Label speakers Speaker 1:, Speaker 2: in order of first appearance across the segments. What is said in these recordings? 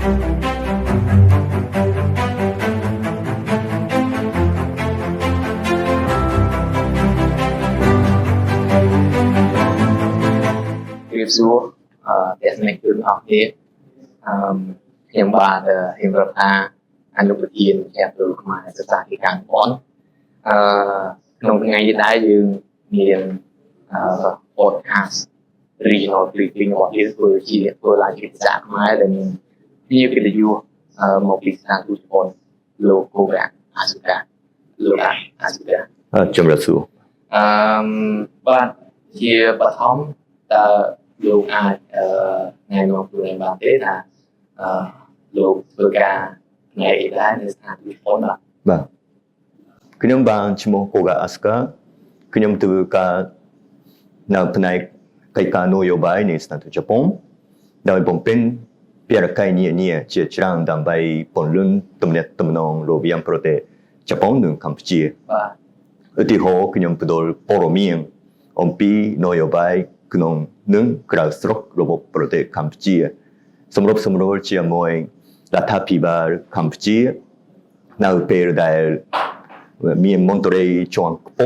Speaker 1: Việc số để này cứ học hết hiện bà hiện vật anh lục tiền kẹp từ mà sẽ ra cái càng con trong ngày đại dương miền podcast regional briefing hoặc là vừa chỉ vừa là chuyện dạng mai là nhiều cái điều một cái sang tu chọn logo gạc asuka logo asuka
Speaker 2: chấm là số
Speaker 1: bạn chia bát hóm ta luôn ai ngày một tuần bạn tết là luôn vừa cả ngày đại nên sang tu chọn là
Speaker 2: vâng 그냥 방 지모 고가 아스카 그냥 두가 나 분ai kaika no yobai ni stanto Japon dai bompen piara kai ni chia chirang dam bai ponlun tumnet tumnong lobian prote Japon nun Campuchia uti ho 그냥 budol poromieng ompi no yobai kunong nun krausrok lobo prote Campuchia somrop chia moi lata pibar Campuchia na per dai miền Monterey chọn po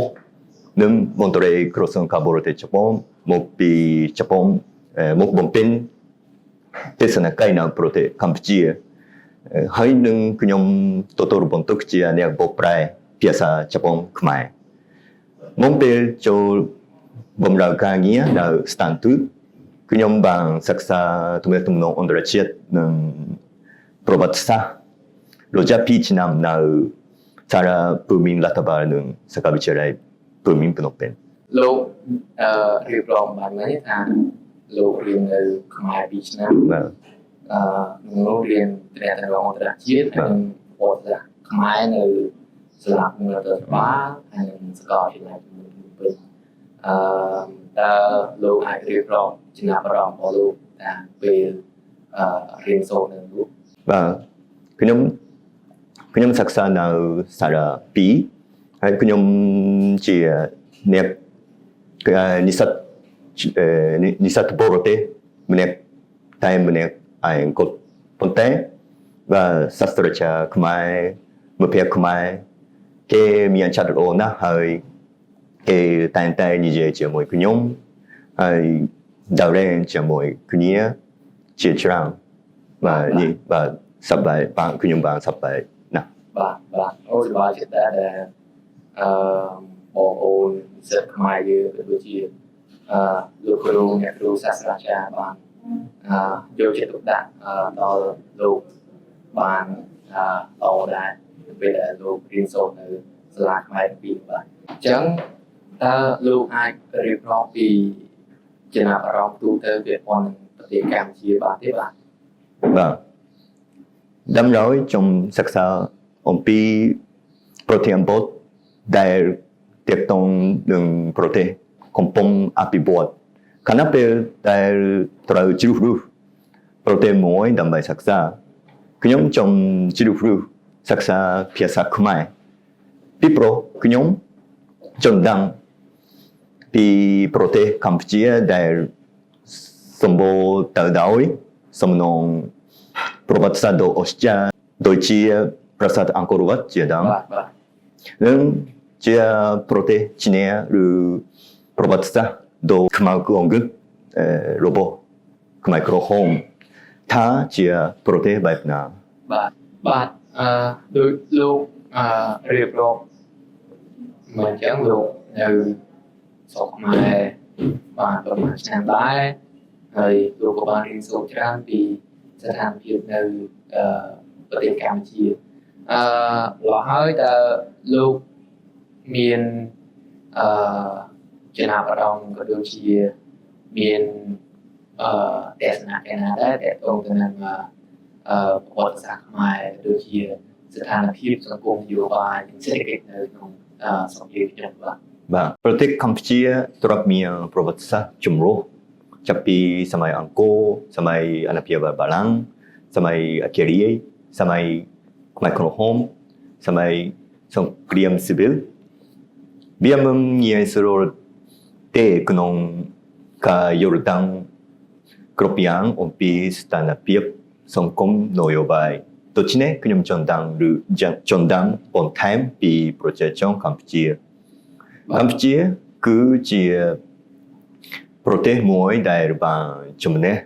Speaker 2: nâng Monterey crossing cabo de Japon một pi Japon một bom pin tesna kai na prote Campuchia hai nâng knyom totor bon tokchia ne bo prai piasa Japon khmai mong pe cho bom ra ka nia na stantu knyom bang saksa tumetum no ondrachet nâng probatsa loja pi chinam na Cara Pumin Latabar nung sa Kabicharay Pumin Penopen.
Speaker 1: Lo reblong bạn ấy là lo riêng ở Khmer Beach Nam. Lo riêng tại thành phố Tân Chiết anh một là Khmer ở Sài người từ Bắc anh Sài thì là bên ta lo ai reblong chỉ là bảo lo là về riêng số nữa.
Speaker 2: Và 그냥 saksa na sara pi hay 그냥 chỉ nẹp nisat borote mnek time mnek ai cột ponte và sastracha khmai mpe khmai ke mian chat ro na hay ke tan tai ni je che moi kunyom ai dao ren che moi kunia che chang và sắp bài bạn kunyom bạn sắp bài
Speaker 1: bạn ôi bà chết đã là bỏ ôn rất mai như cái đôi chia lúc kêu nhạc lưu sát ra cha bạn vô chết tục đạn đó lúc bạn tàu đài về là lúc riêng số từ lạc mai bị bạn chẳng ta lúc ai riêng nó vì chỉ là bảo tu tới việc còn để cảm chia bạn thế bạn
Speaker 2: vâng đâm nói trong sắc sao ompi protein bot dai tiek tong ng prote kompong api bot kanape dai trau chiru protein moi dambai saksa knyom chom chiru saksa piasa khmai pipro knyom chondang pi prote Campuchia dai sombo tadoi somnong probatsado oscha doichia Prasad Angkor Wat chia đam, nên chia prote China rồi Probatsa do Khmer Konggut robo Khmer Krohom tha chia prote Bạch Na.
Speaker 1: Bạn đôi lúc riêng rồi mình chẳng lúc từ sọc mai bạn còn mà sang bãi rồi lúc của bạn riêng số trang vì sẽ thành việc từประเทศกัมพูชีเราให้แต่ลูกมีนจะนับรองก็ดูชีมีนแต่สนาแค่นั้นได้แต่ตรงนั้นมาปวดสักไม่ดูชีสถานที่สังคมอยู่บ้านเศรษฐกิจในของสมยุทธ์จังหวะ
Speaker 2: ประเทศกัมพูชีตรับมีประวัติศาสตร์จุ่มโรจับปีสมัยอังโกสมัยอาณาพิบาลบาลังสมัยอาเกรีสมัยไมโครโฮมสมัยสงครามซิวิลเบียมเงียสโรเตกนงกายอร์ดังกรบยังอมปีสตานาเปียบ សង្គមនយោបាយដូច្នេះខ្ញុំចង់ដឹងបន្ថែមពីប្រជាជនកម្ពុជាកម្ពុជាគឺជាប្រទេសមួយដែលបានជំនះ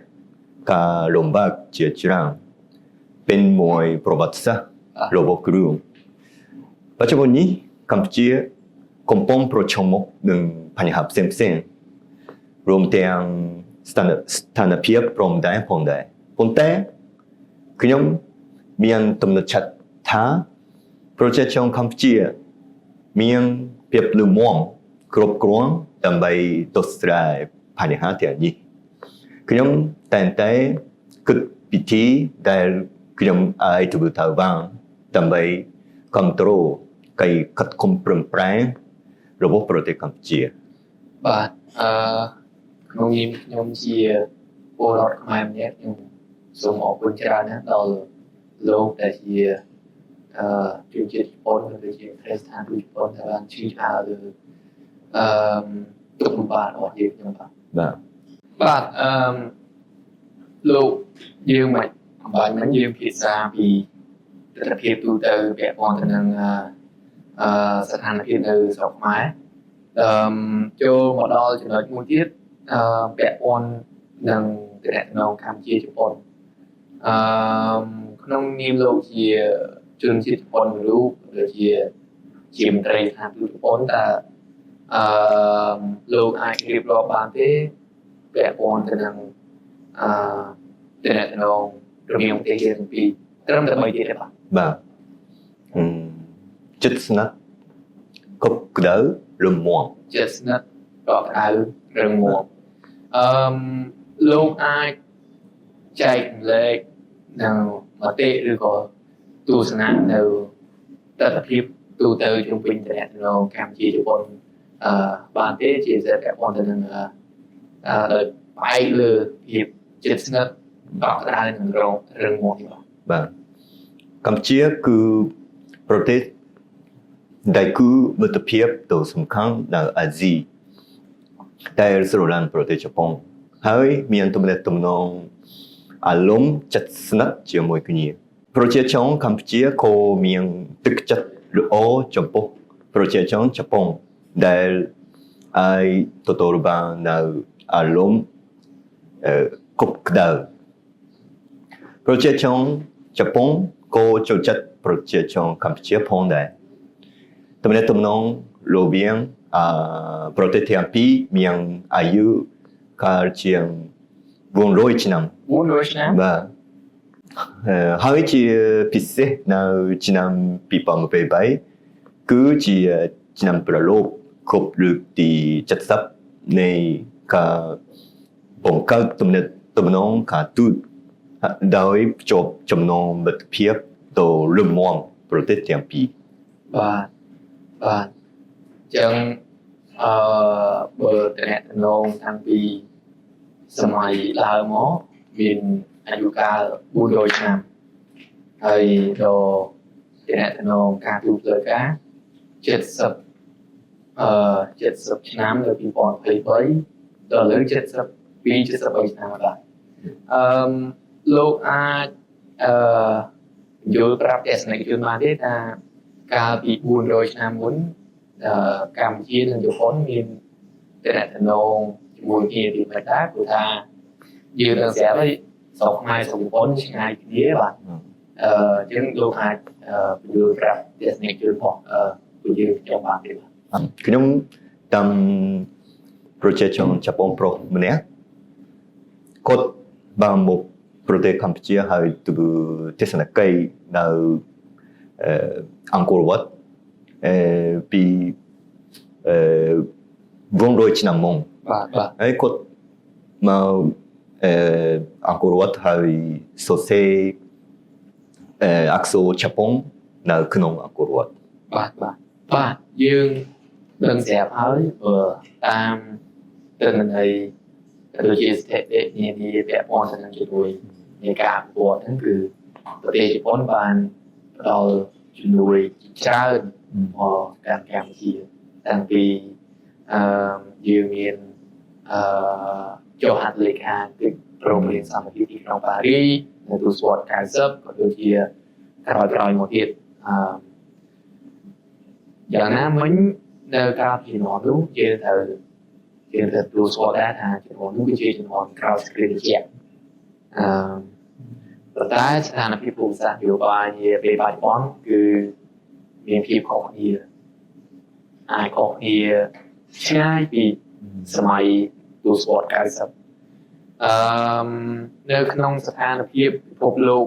Speaker 2: ការលំបាកជាច្រើនเป็นមួយប្រវត្តិសាស្ត្ររបស់គ្រូបច្ចុប្បន្ននេះកម្ពុជាកំពុងប្រឈមមុខនឹងបញ្ហាផ្សេងៗរួមទាំងស្ថានភាពព្រំដែនផងដែរប៉ុន្តែខ្ញុំមានទំនុកចិត្តថាប្រជាជនកម្ពុជាមានភាពលឿនមាំគ្រប់គ្រាន់ដើម្បីដោះស្រាយបញ្ហាទាំងនេះខ្ញុំតែងតែគិតពីទីដែលខ្ញុំអាចធ្វើទៅបានដើម្បីគ្រប់គ្រងកិច្ចខិតខំប្រឹងប្រែងរបស់ប្រទេសកម្ពុជា
Speaker 1: បាទក្នុងនាមខ្ញុំជាពលរដ្ឋខ្មែរម្នាក់ខ្ញុំសូមអរគុណច្រើនណាស់ដល់លោកដែលជាជនជាតិជប៉ុនឬជាប្រទេសស្ថានទូតជប៉ុនដែលបានชี้ថាលើទុកលំបាករបស់យើងខ្ញុំបាទលោកយើងមិនបាញ់មិញយើងភាសាពីទស្សនវិជ្ជាទូទៅពាក់ព័ន្ធទៅនឹងស្ថានភាពនៅស្រុកខ្មែរចូលមកដល់ចំណុចមួយទៀតពាក់ព័ន្ធនឹងទំនាក់ទំនងកម្ពុជាជប៉ុនក្នុងនាមលោកជាជនជាតិជប៉ុនរូបឬជាមន្ត្រីស្ថានទូតជប៉ុនតើលោកអាចរៀបរាប់បានទេពាក់ព័ន្ធទៅនឹងទំនាក់ទំនងរវាងប្រទេសយើងពីរត្រឹមតែ3ទៀតទេ
Speaker 2: បាទចិត្តស្និទ្ធគប់ក្តៅរឹងមាំ
Speaker 1: ចិត្តស្និទ្ធកក់ក្តៅរឹងមាំលោកអាចចែកម្លែកនៅមតិឬក៏ទស្សនៈនៅទស្សនវិជ្ជាទូទៅជុំវិញតំណែងកម្ពុជាជប៉ុនបានទេជាពិសេសពាក់ព័ន្ធទៅនឹងដោយផ្អែកលើភាពជិតស្និទ្ធកក់ក្តៅនិងរឹងមាំនេះ
Speaker 2: បាទកម្ពុជាគឺប្រទេសដែលគឺមិត្តភាពដ៏សំខាន់នៅអាស៊ីដែលស្រឡាញ់ប្រទេសជប៉ុនហើយមានទំនាក់ទំនងអារម្មណ៍ជិតស្និទ្ធជាមួយគ្នាប្រជាជនកម្ពុជាក៏មានទឹកចិត្តល្អចំពោះប្រជាជនជប៉ុនដែលអាចទទួលបាននៅអារម្មណ៍គប់ក្តៅប្រជាជនជប៉ុនក៏ចូលចិត្តប្រជាជនកម្ពុជាផងដែរទំនាក់ទំនងរវាងប្រទេសទាំងពីរមានអាយុកាលជាង400ឆ្នាំបាទហើយជាពិសេសនៅឆ្នាំ2023គឺជាឆ្នាំប្រឡូកគ្រប់លើកទី70នៃការបង្កើតទំនាក់ទំនងការទូតដោយភ្ជាប់ចំណងមិត្តភាពទៅរឹងមាំប្រទេសទាំងពីរ
Speaker 1: បាទចឹងបើតំណែងតាំងពីសម័យដើមមកមានអាយុកាល400ឆ្នាំហើយដល់តំណែងការទូតលើការ70ឆ្នាំនៅ2023ដល់លើ72 73ឆ្នាំបាទលោកអាចយល់ប្រាប់ទស្សនិកជនបានទេថាកាលពី400ឆ្នាំមុនកម្ពុជានិងជប៉ុនមានតំណែងជាមួយគ្នាពីម្ដងដែរព្រោះថាយើងនឹងស្រាប់ហើយស្រុកខ្មែរស្រុកជប៉ុនឆ្ងាយគ្នាបាទអញ្ចឹងលោកអាចយល់ប្រាប់ទស្សនិកជនផងពួកយើងចង់បានទេបាទ
Speaker 2: ខ្ញុំតាមប្រជាជនជប៉ុនប្រុសម្នាក់គាត់បានមកប្រទេសកម្ពុជាហើយធ្វើទស្សនកិច្ចនៅអង្គរវត្តពី400ឆ្នាំមុន
Speaker 1: បាទ
Speaker 2: ហើយគាត់មកអង្គរវត្តហើយសរសេរអក្សរជប៉ុននៅក្នុងអង្គរវត្ត
Speaker 1: បាទយើងដឹងស្រាប់ហើយបើតាមទិន្នន័យដូចជាស្ថិតិនានាពាក់ព័ន្ធទៅនឹងជាមួយនៃការអភិវឌ្ឍហ្នឹងគឺប្រទេសជប៉ុនបានផ្ដល់ជំនួយច្រើនមកកាន់កម្ពុជាតាំងពីយើងមានចុះហត្ថលេខា โรงเรียนสามัคคีที่ក្នុងប៉ារីនៅទសវត្សរ៍90ក៏ដូចជាក្រោយមកទៀតយ៉ាងណាមិញនៅកាលពីជំនាន់នោះយើងត្រូវទទួលស្គាល់ដែរថាជំនាន់នោះគឺជាជំនាន់ក្រោយសង្គ្រាមត្រជាក់ប៉ុន្តែស្ថានភាពភូមិសាស្ត្រនយោបាយនាពេលបច្ចុប្បន្នគឺមានភាពខុសគ្នាអាចខុសគ្នាឆ្ងាយពីសម័យទសវត្សរ៍90នៅក្នុងស្ថានភាពពិភពលោក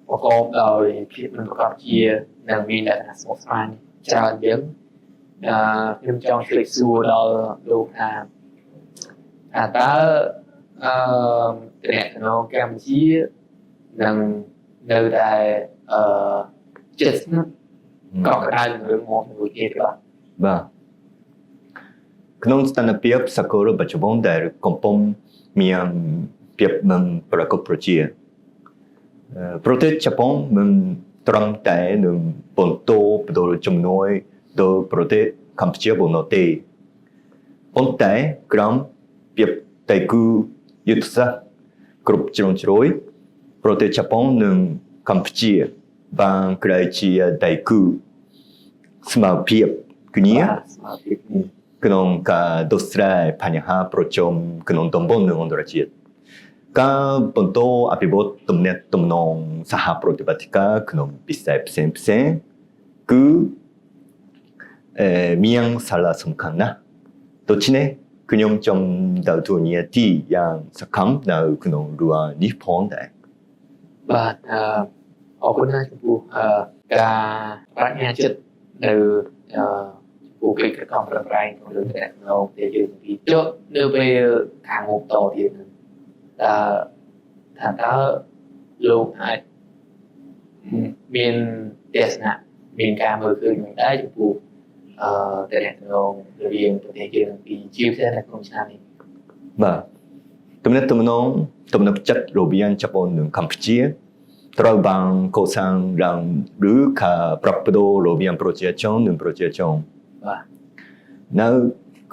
Speaker 1: ប្រកបដោយភាពមិនប្រកបជានិងមានលក្ខណៈស្មុគស្មាញច្រើនយើងខ្ញុំចង់ឆ្លើយសួរដល់លោកថាតើតំណែងកម្ពុជានឹងនៅតែចិត្តស្និទ្ធកក់ក្ដៅនឹងរឿងមកមួយទៀតបាទ
Speaker 2: បាទក្នុងស្ថានភាពសកលបច្ចុប្បន្នដែលកំពុងមានភាពមិនប្រកបប្រជាប្រទេសជប៉ុនមិនត្រឹមតែនឹងបន្តផ្ដល់ជំនួយដល់ប្រទេសកម្ពុជាប៉ុណ្ណោះទេប៉ុន្តែក្រោមភាពតៃគូយុទ្ធសាស្ត្រគ្រប់ជ្រុងជ្រោយប្រទេសជប៉ុននិងកម្ពុជាបានក្លាយជាតៃគូស្មារតីគ្នាក្នុងការដោះស្រាយបញ្ហាប្រឈមក្នុងតំបន់និងអន្តរជាតិការបន្តអភិវឌ្ឍទំនាក់ទំនងសហប្រតិបត្តិការក្នុងវិស័យផ្សេងៗគឺមានសារៈសំខាន់ណាស់ដូច្នេះខ្ញុំចង់ដើរតួនាទីយ៉ាងសកម្មនៅក្នុងរឿងនេះផងដែរ
Speaker 1: បាទអរគុណណាស់ចំពោះការបញ្ញាចិត្តនៅពួកគេខំប្រឹងប្រែងក្នុងរឿងតែនៅពេលយើងពីចុះនៅពេលខាងមុខតទៀតតើលោកអាចមានទស្សនៈមានការមើលឃើញមិនដែរចំពោះតែនៅរវាងប្រទេសយើងពីជាពិសេសនៅក្នុងឆ្នាំនេះ
Speaker 2: បាទទំនាក់ទំនងទំនុកចិត្តរវាងជប៉ុននិងកម្ពុជាត្រូវបានកសាងឡើងឬការប្រាប់ប្ដូររវាងប្រជាជននិងប្រជាជន
Speaker 1: បាទ
Speaker 2: នៅ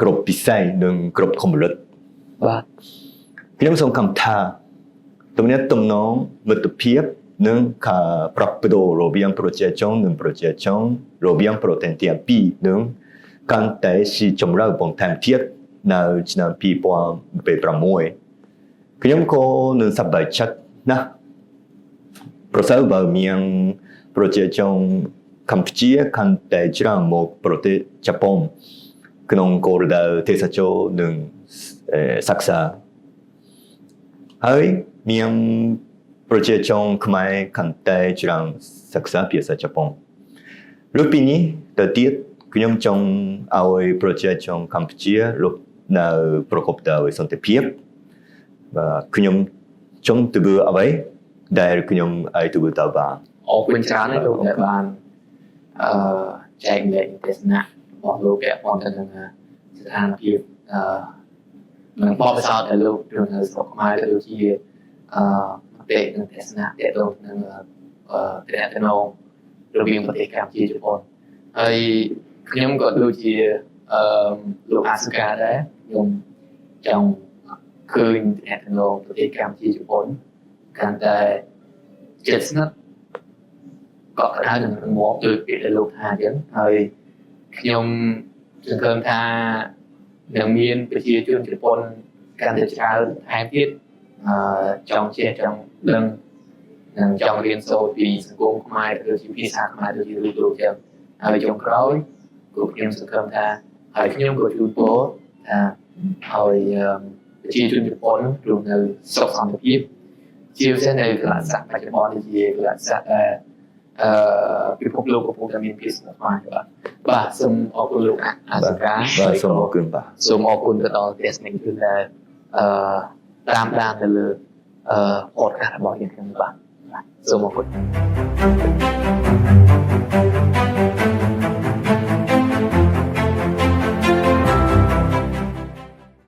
Speaker 2: គ្រប់ពិស័យនិងគ្រប់កម្រិត
Speaker 1: បាទ
Speaker 2: ខ្ញុំសង្ឃឹមថាទំនាក់ទំនងមិត្តភាពនិងការប្រាប់ប្ដូររវាងប្រជាជននិងប្រជាជនរវាងប្រទេសទាំងពីរនឹងកាន់តែស៊ីជម្រៅបន្ថែមទៀតនៅឆ្នាំ2026ខ្ញុំក៏នឹងសប្បាយចិត្តណាស់ប្រសិនបើមានប្រជាជនកម្ពុជាកាន់តែច្រើនមកប្រទេសជប៉ុនក្នុងគោលដៅទេសចរនិងសិក្សាហើយមានប្រជាជនខ្មែរកាន់តែច្រើនសិក្សាភាសាជប៉ុនលើពីនេះទៅទៀតខ្ញុំចង់ឲ្យប្រជាជនកម្ពុជាលោកនៅប្រកបដោយសន្តិភាពបាទខ្ញុំចង់ធ្វើអ្វីដែលខ្ញុំអាចធ្វើទៅបាន
Speaker 1: អរគុណច្រើនណាស់លោកដែលបានចែកលែកទស្សនៈរបស់លោកពាក់ព័ន្ធទៅនឹងស្ថានភាពនឹងបបិសោតដែលលោកនៅស្រុកខ្មែរទៅដូចជាមតិនិងទស្សនៈទាក់ទងនឹងតំណងរវាងប្រទេសកម្ពុជាជប៉ុនហើយខ្ញុំក៏ដូចជាលោកអាសុកាដែរខ្ញុំចង់ឃើញតំណងប្រទេសកម្ពុជាជប៉ុនកាន់តែជិតស្និទ្ធក៏ក្តៅនឹងមកដូចពីលោកថាអញ្ចឹងហើយខ្ញុំសង្ឃឹមថានឹងមានប្រជាជនជប៉ុនកាន់តែច្រើនថែមទៀតចង់ចេះចង់ដឹងនិងចង់រៀនសូត្រពីសង្គមខ្មែរឬជាភាសាខ្មែរឬជារូបលោកចឹងហើយចុងក្រោយគឺខ្ញុំសង្ឃឹមថាហើយខ្ញុំក៏ជូនពរថាឲ្យប្រជាជនជប៉ុនរស់នៅសុខសន្តិភាពជាពិសេសនៅកន្លែងសាស្ត្របច្ចុប្បន្ននេះជាកន្លែងសាស្ត្រពិភពលោកកំពុងតែមានភាពស្មុគស្មាញបាទសូមអរគុណលោកអាសិកា
Speaker 2: បាទសូមអរគុណបាទ
Speaker 1: សូមអរគុណទៅដល់ទស្សនិកជនដែលតាមដានទៅលើpodcastរបស់យើងខ្ញុំបាទសូមអរគុណ